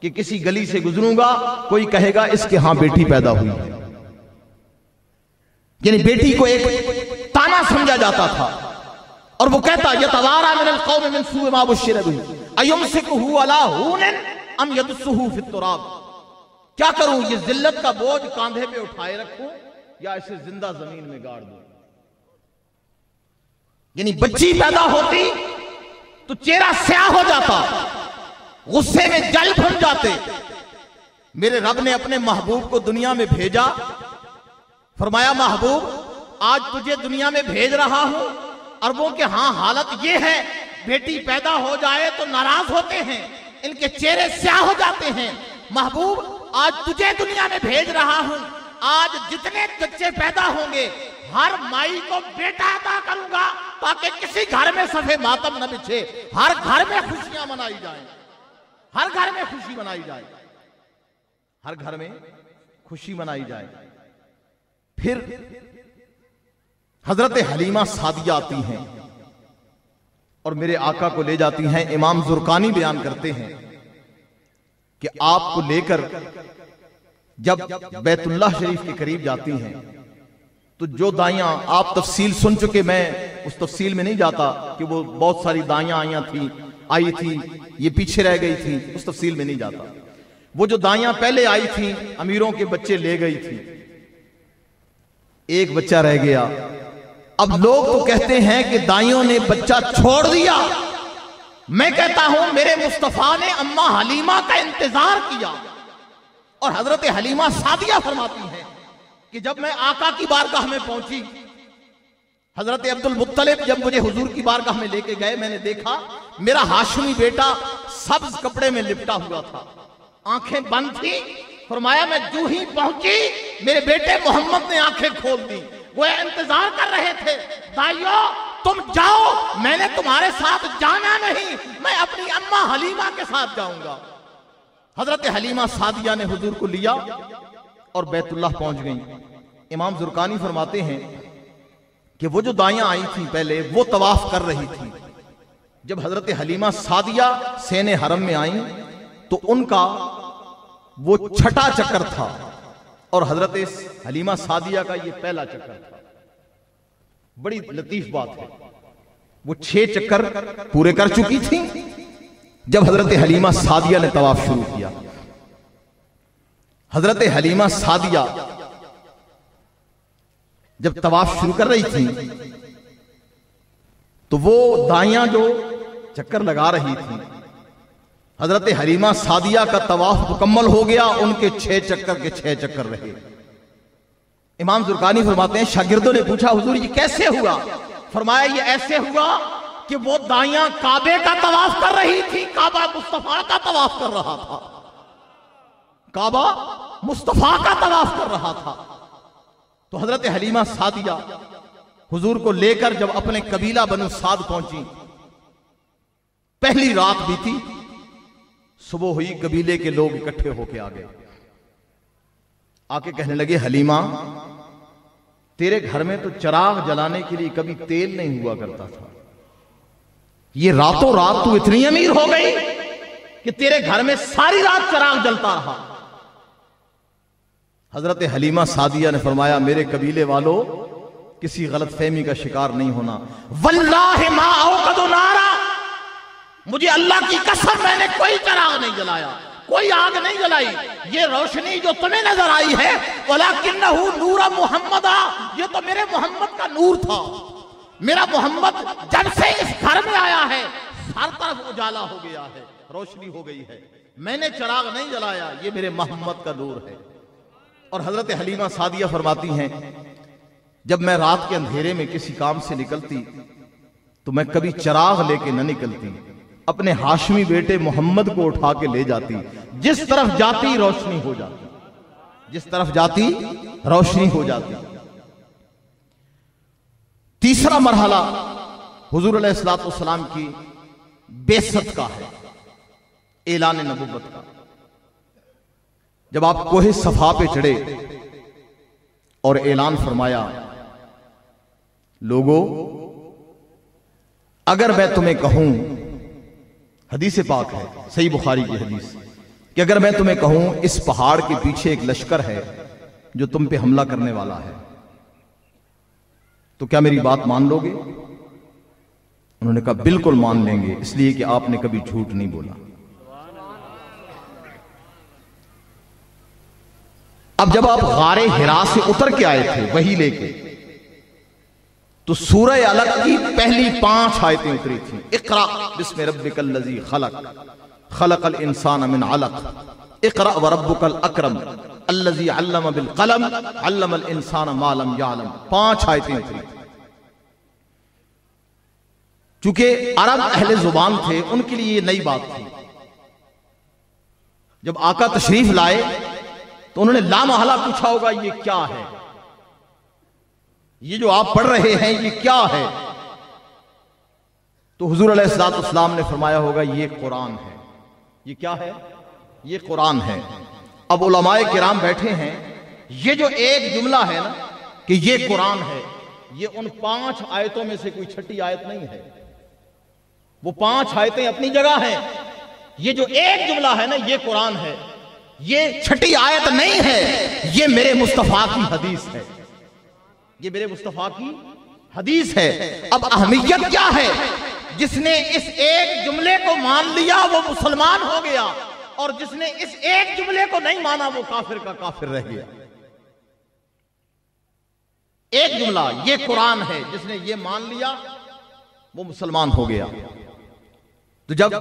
कि किसी गली से गुजरूंगा कोई कहेगा इसके यहां बेटी पैदा हुई है। यानी बेटी को एक ताना समझा जाता था। और वो कहता यतवारा मिनल कौम मिन सूए मा बुश्शिरा बिही अयुमसिकुहु अला हुनन अम यदुस्सुहु फित तुराब। क्या करूं, ये जिल्लत का बोझ कांधे पे उठाए रखूं या इसे जिंदा जमीन में गाड़ दूं। यानी बच्ची पैदा होती तो चेहरा स्याह हो जाता, गुस्से में जल भुन जाते। मेरे रब ने अपने महबूब को दुनिया में भेजा, फरमाया महबूब आज तुझे दुनिया में भेज रहा हूं। अरबों के हां हालत यह है, बेटी पैदा हो जाए तो नाराज होते हैं, इनके चेहरे स्याह हो जाते हैं। महबूब आज तुझे दुनिया में भेज रहा हूं, आज जितने बच्चे पैदा होंगे हर माई को बेटा अता करूंगा ताकि किसी घर में सफे मातम न बिछे, हर घर में खुशियां मनाई जाए, हर घर में खुशी मनाई जाए, हर घर में खुशी मनाई जाए। फिर हजरत हलीमा सादिया आती हैं और मेरे आका को ले जाती हैं। इमाम जुर्कानी बयान करते हैं कि आपको लेकर जब बैतुल्लाह शरीफ के करीब जाती हैं तो जो दाइयां, आप तफसील सुन चुके, मैं उस तफसील में नहीं जाता कि वो बहुत सारी दाइयां आई थी, ये पीछे रह गई थी, उस तफसील में नहीं जाता। वो जो दाइयां पहले आई थी अमीरों के बच्चे ले गई थी, एक बच्चा रह गया। अब लोग तो कहते हैं कि दाइयों ने बच्चा छोड़ दिया, मैं कहता हूं मेरे मुस्तफा ने अम्मा हलीमा का इंतजार किया। और हजरत हलीमा सादिया फरमाती हैं कि जब मैं आका की बारगाह में पहुंची, हजरत अब्दुल मुत्तलिब जब मुझे हुजूर की बारगाह में लेके गए, मैंने देखा मेरा हाशमी बेटा सब्ज कपड़े में लिपटा हुआ था, आंखें बंद थी। फरमाया मैं जू ही पहुंची मेरे बेटे मोहम्मद ने आंखें खोल दी, वो इंतजार कर रहे थे, दाइयों तुम जाओ, मैंने तुम्हारे साथ जाना नहीं, मैं अपनी अम्मा हलीमा के साथ जाऊंगा। हजरत हलीमा सादिया ने हुजूर को लिया और बैतुल्लाह पहुंच गई। इमाम जुर्कानी फरमाते हैं कि वो जो दाइयां आई थी पहले वो तवाफ कर रही थी। जब हजरत हलीमा सादिया सेने हरम में आई तो उनका वो छठा चक्कर था और हजरत हलीमा सादिया का ये पहला चक्कर था। बड़ी लतीफ बात है, वो 6 चक्कर पूरे कर चुकी थी जब हजरत हलीमा सादिया ने तवाफ शुरू किया। हजरत हलीमा सादिया जब तवाफ शुरू कर रही थी तो वो दाइयां जो चक्कर लगा रही थी, हजरत हलीमा सादिया का तवाफ मुकम्मल हो गया, उनके 6 चक्कर के 6 चक्कर रहे। इमाम जुर्कानी फरमाते हैं शागिर्दों ने पूछा हुजूर ये कैसे हुआ? फरमाया ये ऐसे हुआ कि वो दाइयां काबे का तवाफ कर रही थी, काबा मुस्तफा का तवाफ कर रहा था, काबा मुस्तफा का तवाफ कर रहा था। तो हजरत हलीमा सादिया हुजूर को लेकर जब अपने कबीला बनु साद पहुंची, पहली रात बीती, सुबह हुई, कबीले के लोग इकट्ठे होके आ गए, आके कहने लगे हलीमा तेरे घर में तो चिराग जलाने के लिए कभी तेल नहीं हुआ करता था, ये रातों रात तू इतनी अमीर हो गई कि तेरे घर में सारी रात चिराग जलता रहा। हजरत हलीमा सादिया ने फरमाया मेरे कबीले वालों किसी गलत फहमी का शिकार नहीं होना, वल्लाहि मा औकदु नारा, मुझे अल्लाह की कसम मैंने कोई चिराग नहीं जलाया, कोई आग नहीं जलाई, ये रोशनी जो तुम्हें नजर आई है वलाकिन्नहु नूर मुहम्मदा, ये तो मेरे मोहम्मद का नूर था। मेरा मोहम्मद जब से इस घर में आया है हर तरफ उजाला हो गया है, रोशनी हो गई है। मैंने चिराग नहीं जलाया, ये मेरे मोहम्मद का नूर है। और हजरत हलीमा सादिया फरमाती हैं, जब मैं रात के अंधेरे में किसी काम से निकलती तो मैं कभी चिराग लेके न निकलती, अपने हाशमी बेटे मोहम्मद को उठा के ले जाती। जिस तरफ जाती रोशनी हो जाती, जिस तरफ जाती रोशनी हो जाती। तीसरा मरहला हुजूर अलैहिस्सलाम की बेसत का है, ऐलान नबुव्वत का। जब आप कोहे सफा पे चढ़े और ऐलान फरमाया, लोगों अगर मैं तुम्हें कहूं, हदीस पाक है, सही बुखारी की हदीस, कि अगर मैं तुम्हें कहूं इस पहाड़ के पीछे एक लश्कर है जो तुम पे हमला करने वाला है, तो क्या मेरी बात मान लोगे? उन्होंने कहा बिल्कुल मान लेंगे, इसलिए कि आपने कभी झूठ नहीं बोला। अब जब आप गारे हिरा से उतर के आए थे वही लेके, तो सूरह अलक की पहली 5 आयतें उतरी थी। इक़रा बिस्मि रब्बिकल लज़ी खलक, खलकल इंसान मिन अलक, इक़रा व रब्बुकल अकरम अल्लज़ी अल्लम बिल कलम अल्लमल इंसान मा लम यअलम। 5 आयतें उतरी। चूंकि अरब अहले जुबान थे, उनके लिए ये नई बात थी। जब आका तशरीफ लाए तो उन्होंने लामहला पूछा होगा, ये क्या है, ये जो आप पढ़ रहे हैं ये क्या है? तो हुजूर अलैहिस्सलाम ने फरमाया होगा, ये कुरान है। ये क्या है? ये कुरान है। अब उलमाए किराम बैठे हैं, ये जो एक जुमला है ना कि ये कुरान है, ये उन 5 आयतों में से कोई छठी आयत नहीं है। वो 5 आयतें अपनी जगह हैं। ये जो एक जुमला है ना, ये कुरान है, ये छठी आयत नहीं है, ये मेरे मुस्तफा की हदीस है। ये मेरे मुस्तफा की हदीस है। अब अहमियत क्या है? जिसने इस एक जुमले को मान लिया वो मुसलमान हो गया, और जिसने इस एक जुमले को नहीं माना वो काफिर का काफिर रह गया। एक जुमला ये कुरान है, जिसने ये मान लिया वो मुसलमान हो गया। तो जब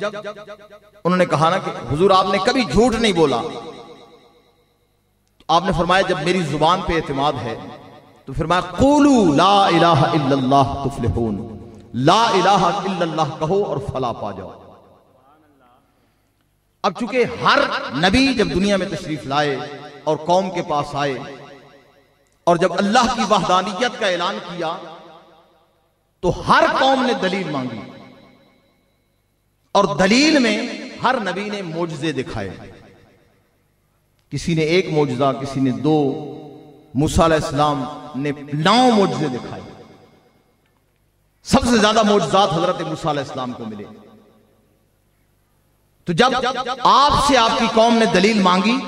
उन्होंने कहा ना कि हुजूर आपने कभी झूठ नहीं बोला, तो आपने फरमाया जब मेरी जुबान पे एतमाद है तो फरमाया क़ूलू ला इलाहा इल्लल्लाह तुफ्लिहून, ला इलाहा इल्लल्लाह कहो और फला पा जाओ। अब चूंकि हर नबी जब दुनिया में तशरीफ लाए और कौम के पास आए और जब अल्लाह की वहदानियत का ऐलान किया तो हर कौम ने दलील मांगी, और दलील में हर नबी ने मोजज़े दिखाए। किसी ने 1 मोजज़ा, किसी ने 2, मूसा अलैहिस्सलाम ने 9 मोजज़े दिखाए। सबसे ज्यादा मोजज़ात हजरत मूसा अलैहिस्सलाम को मिले। तो जब आपसे आपकी कौम ने दलील मांगी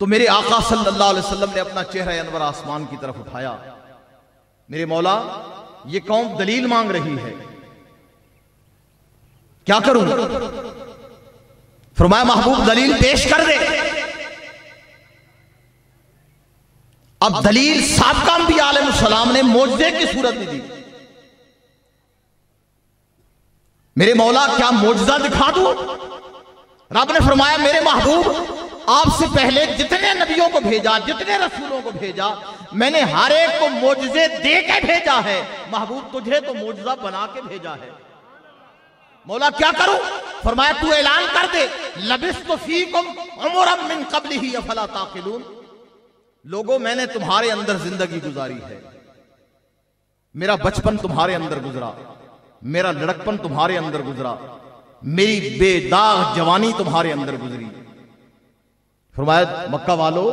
तो मेरे आका सल्लल्लाहु अलैहि वसल्लम ने अपना चेहरा अनवर आसमान की तरफ उठाया, मेरे मौला ये कौम दलील मांग रही है, क्या करूं? फरमाया महबूब दलील पेश कर दे। अब दलील साबिक़ा अंबिया अलैहिस्सलाम ने मोजज़े की सूरत में दी। मेरे मौला क्या मोजज़ा दिखा दूं? रब ने फरमाया मेरे महबूब आपसे पहले जितने नबियों को भेजा, जितने रसूलों को भेजा, मैंने हर एक को मोजज़े दे के भेजा है। महबूब तुझे तो मोजज़ा बना के भेजा है। मौला क्या करूं? फरमाया तू ऐलान कर दे, लबिस्तु फीकुम उमरम मिन क़ब्लिही अफला ताक़िलून। लोगों मैंने तुम्हारे अंदर जिंदगी गुजारी है, मेरा बचपन तुम्हारे अंदर गुजरा, मेरा लड़कपन तुम्हारे अंदर गुजरा, मेरी बेदाग जवानी तुम्हारे अंदर गुजरी। फरमाया मक्का वालों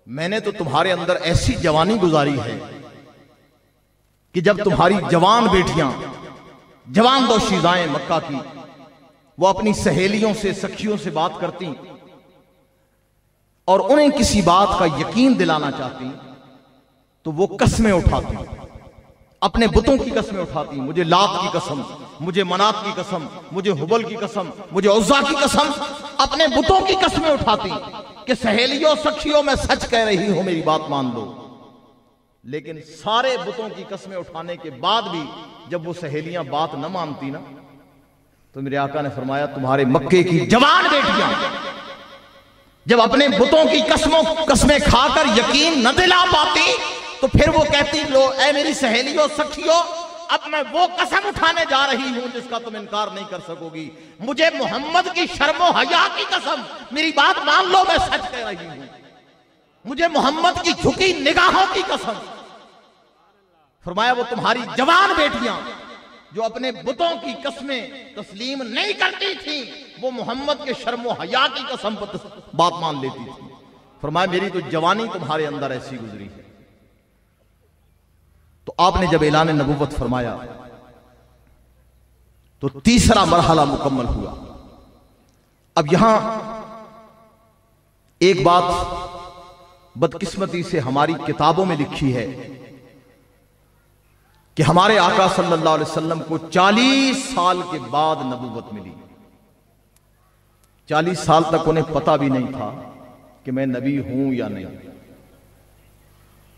मैंने तो तुम्हारे अंदर ऐसी जवानी गुजारी है कि जब तुम्हारी जवान बेटियां, जवान दोशीज़ाएं मक्का की, वो अपनी सहेलियों से, सखियों से बात करती और उन्हें किसी बात का यकीन दिलाना चाहती तो वो कसमें उठाती, अपने बुतों की कसमें उठाती। मुझे लात की कसम, मुझे मनात की कसम, मुझे हुबल की कसम, मुझे उज़्ज़ा की कसम, अपने बुतों की कसमें उठाती कि सहेलियों सखियों मैं सच कह रही हूं, मेरी बात मान लो। लेकिन सारे बुतों की कसमें उठाने के बाद भी जब वो सहेलियां बात न मानती ना, तो मेरे आका ने फरमाया तुम्हारे मक्के की जवान बेटियां जब अपने बुतों की कसमें खाकर यकीन न दिला पाती, तो फिर वो कहती लो ऐ मेरी सहेलियों सखियों, अब मैं वो कसम उठाने जा रही हूं जिसका तुम इनकार नहीं कर सकोगी। मुझे मोहम्मद की शर्मो हया की कसम, मेरी बात मान लो मैं सच कह रही हूं, मुझे मोहम्मद की झुकी निगाहों की कसम। फरमाया वो तुम्हारी जवान बेटियां जो अपने बुतों की कसमें तस्लीम नहीं करती थी, वो मोहम्मद के शर्मो हया की कसम पर बात मान लेती थी। फरमाया मेरी तो जवानी तुम्हारे अंदर ऐसी गुजरी है। तो आपने जब ऐलान नबूवत फरमाया तो तीसरा मरहला मुकम्मल हुआ। अब यहां एक बात बदकिस्मती से हमारी किताबों में लिखी है कि हमारे आका सल्लल्लाहु अलैहि वसल्लम को 40 साल के बाद नबूवत मिली। 40 साल तक उन्हें पता भी नहीं था कि मैं नबी हूं या नहीं।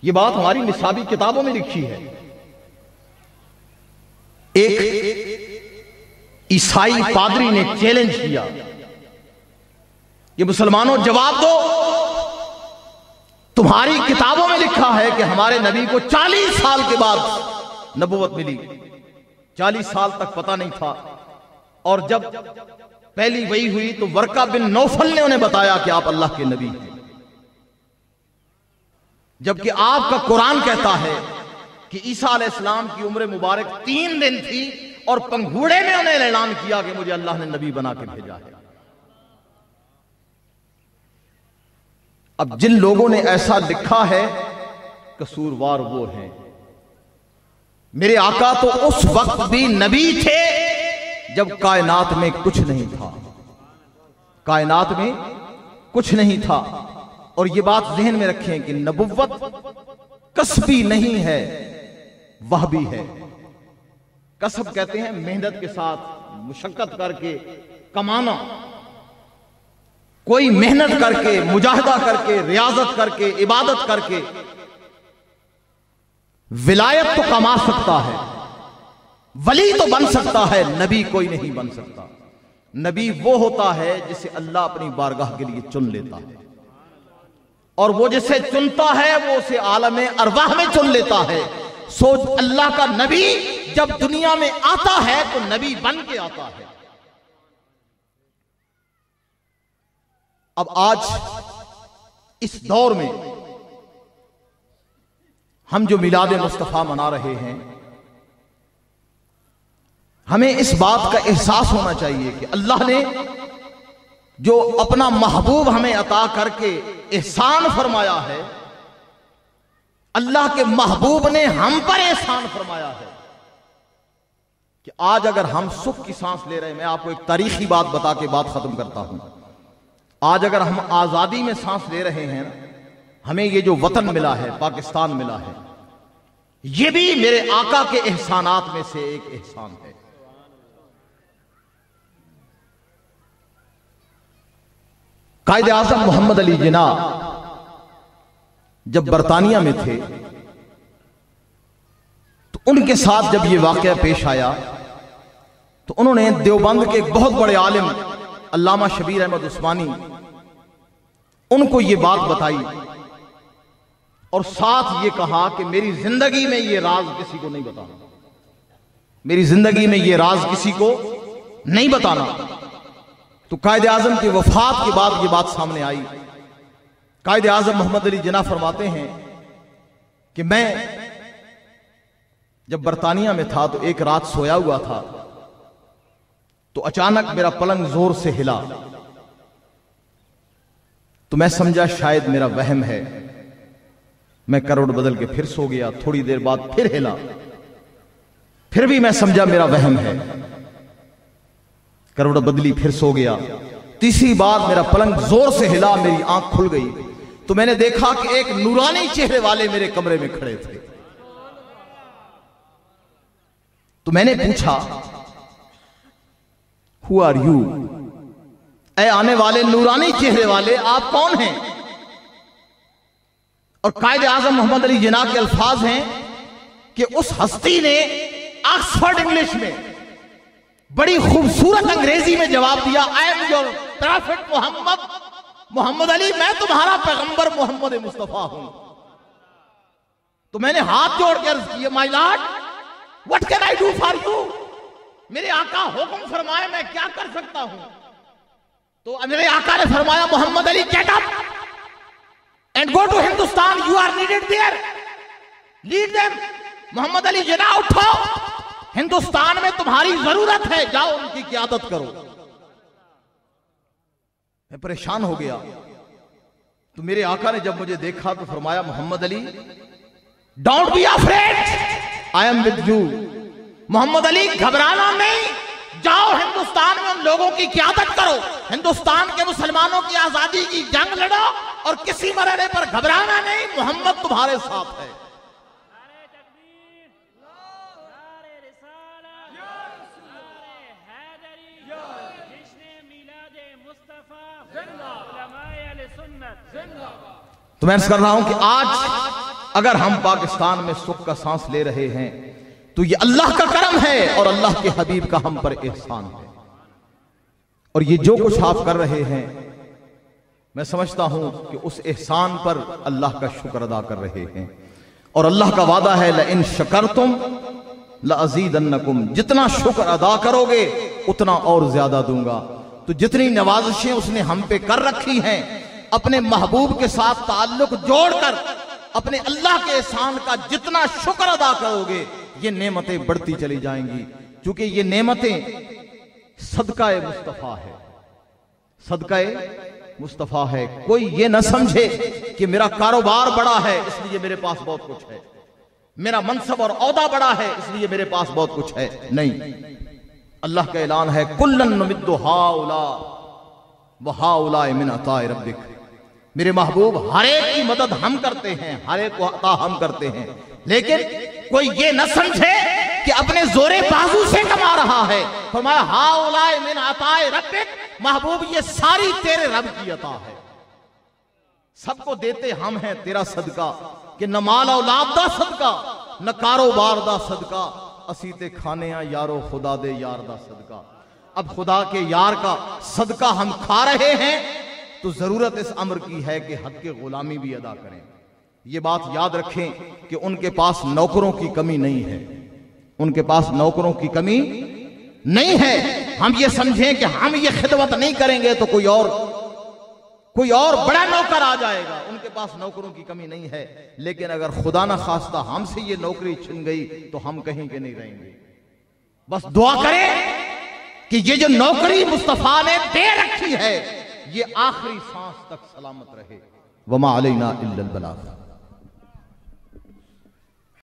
यह बात हमारी निसाबी किताबों में लिखी है। एक ईसाई पादरी ने चैलेंज किया कि मुसलमानों जवाब दो, तुम्हारी किताबों में लिखा है कि हमारे नबी को 40 साल के बाद नबूवत मिली। 40 साल तक पता नहीं था, और जब पहली वही हुई तो वर्का बिन नौफल ने उन्हें बताया कि आप अल्लाह के नबी हैं, जबकि आपका कुरान कहता है कि ईसा अलैहिस्सलाम की उम्र मुबारक 3 दिन थी और पंघूड़े में उन्हें ऐलान किया कि मुझे अल्लाह ने नबी बना के भेजा है। अब जिन लोगों ने ऐसा लिखा है कसूरवार वो हैं। मेरे आका तो उस वक्त भी नबी थे जब कायनात में कुछ नहीं था, कायनात में कुछ नहीं था। और ये बात ज़हन में रखें कि नबुव्वत कसबी नहीं है, वह भी है। कसब कहते हैं मेहनत के साथ मुशक्कत करके कमाना। कोई मेहनत करके, मुजाहिदा करके, रियाजत करके, इबादत करके विलायत तो कमा सकता है, वली तो बन सकता है, नबी कोई नहीं बन सकता। नबी वो होता है जिसे अल्लाह अपनी बारगाह के लिए चुन लेता है, और वो जिसे चुनता है वो उसे आलम अरवाह में चुन लेता है। सो अल्लाह का नबी जब दुनिया में आता है तो नबी बन के आता है। अब आज इस दौर में हम जो मिलाद मुस्तफा मना रहे हैं, हमें इस बात का एहसास होना चाहिए कि अल्लाह ने जो अपना महबूब हमें अता करके एहसान फरमाया है, अल्लाह के महबूब ने हम पर एहसान फरमाया है कि आज अगर हम सुख की सांस ले रहे हैं, मैं आपको एक तारीखी बात बता के बात खत्म करता हूं। आज अगर हम आजादी में सांस ले रहे हैं, हमें ये जो वतन मिला है, पाकिस्तान मिला है, ये भी मेरे आका के एहसानात में से एक एहसान है। कायदे आज़म मोहम्मद अली जिन्ना जब बरतानिया में थे तो उनके साथ जब यह वाकया पेश आया तो उन्होंने देवबंद के एक बहुत बड़े आलिम अल्लामा शबीर अहमद उस्मानी, उनको यह बात बताई और साथ ये कहा कि मेरी जिंदगी में यह राज किसी को नहीं बताना, मेरी जिंदगी में यह राज किसी को नहीं बताना। तो कायदे आज़म की वफात के बाद यह बात सामने आई। कायदे आज़म मोहम्मद अली जिन्ना फरमाते हैं कि मैं जब बरतानिया में था तो एक रात सोया हुआ था, तो अचानक मेरा पलंग जोर से हिला, तो मैं समझा शायद मेरा वहम है। मैं करवट बदल के फिर सो गया, थोड़ी देर बाद फिर हिला, फिर भी मैं समझा मेरा वहम है, करवट बदली, फिर सो गया। तीसरी बार मेरा पलंग जोर से हिला, मेरी आंख खुल गई तो मैंने देखा कि एक नूरानी चेहरे वाले मेरे कमरे में खड़े थे। तो मैंने पूछा, हु आर यू? ऐ आने वाले नूरानी चेहरे वाले, आप कौन हैं? और कायदे आज़म मोहम्मद अली जिन्ना के अल्फाज हैं कि उस हस्ती ने ऑक्सफोर्ड इंग्लिश में बड़ी खूबसूरत अंग्रेजी में जवाब दिया, I am your prophet Mohammed, Mohammed Ali मैं तुम्हारा पैगंबर मोहम्मद मुस्तफा हूं। तो मैंने हाथ जोड़ कर अर्ज किया, my Lord what can I do for you, मेरे आका हुक्म फरमाए मैं क्या कर सकता हूं। तो मेरे आका ने फरमाया, Mohammed Ali get up and go to Hindustan, you are needed there, lead them. Mohammed Ali ये ना उठो, हिंदुस्तान में तुम्हारी जरूरत है, जाओ उनकी क़यादत करो। मैं परेशान हो गया। तो मेरे आका ने जब मुझे देखा तो फरमाया, Mohammed Ali don't be afraid, I am with you. Mohammed Ali घबराना नहीं, जाओ हिंदुस्तान में उन लोगों की क़यादत करो, हिंदुस्तान के मुसलमानों की आजादी की जंग लड़ो और किसी मरहले पर घबराना नहीं, मोहम्मद तुम्हारे साथ है। तो मैं कर रहा हूं कि आज अगर हम पाकिस्तान में सुख का सांस ले रहे हैं तो ये अल्लाह का करम है और अल्लाह के हबीब का हम पर एहसान है। और ये जो कुछ आप कर रहे हैं मैं समझता हूं कि उस एहसान पर अल्लाह का शुक्र अदा कर रहे हैं। और अल्लाह का वादा है, ल इन शकरतुम ल अज़ीदन्नकुम, जितना शुक्र अदा करोगे उतना और ज्यादा दूंगा। तो जितनी नवाजिशें उसने हम पे कर रखी हैं, अपने महबूब के साथ ताल्लुक जोड़कर अपने अल्लाह के एहसान का जितना शुक्र अदा करोगे ये नेमतें बढ़ती चली जाएंगी। क्योंकि ये नेमतें सदका मुस्तफा है, सदका मुस्तफा है। कोई ये ना समझे कि मेरा कारोबार बड़ा है इसलिए मेरे पास बहुत कुछ है, मेरा मनसब और औदा बड़ा है इसलिए मेरे पास बहुत कुछ है, नहीं। अल्लाह का ऐलान है, कुल्लन नुमिद्दु हाउला व हाउला मिन अताए रब्बिक, मेरे महबूब हर एक की मदद हम करते हैं, हर एक को अता हम करते हैं। लेकिन कोई ये न समझे कि अपने जोरे बाजू से कमा रहा है। फरमाया, हाउला मिन अताए रब्बिक, महबूब ये सारी तेरे रब की अता है, सबको देते हम हैं तेरा सदका। कि न माल औलाद दा सदका न कारोबार दा सदका, असी ते खाने आ यारो खुदा दे यार दा सदका। अब खुदा के यार का सदका हम खा रहे हैं तो जरूरत इस अम्र की है कि हद के गुलामी भी अदा करें। ये बात याद रखें कि उनके पास नौकरों की कमी नहीं है, उनके पास नौकरों की कमी नहीं है। हम ये समझें कि हम ये खिदमत नहीं करेंगे तो कोई और बड़ा नौकर आ जाएगा, उनके पास नौकरों की कमी नहीं है। लेकिन अगर खुदा ना खास्ता हमसे ये नौकरी छिन गई तो हम कहीं के नहीं रहेंगे। बस दुआ करें कि ये जो नौकरी मुस्तफा ने दे रखी है ये आखिरी सांस तक सलामत रहे। वमा अलैना इल्लल बलाग।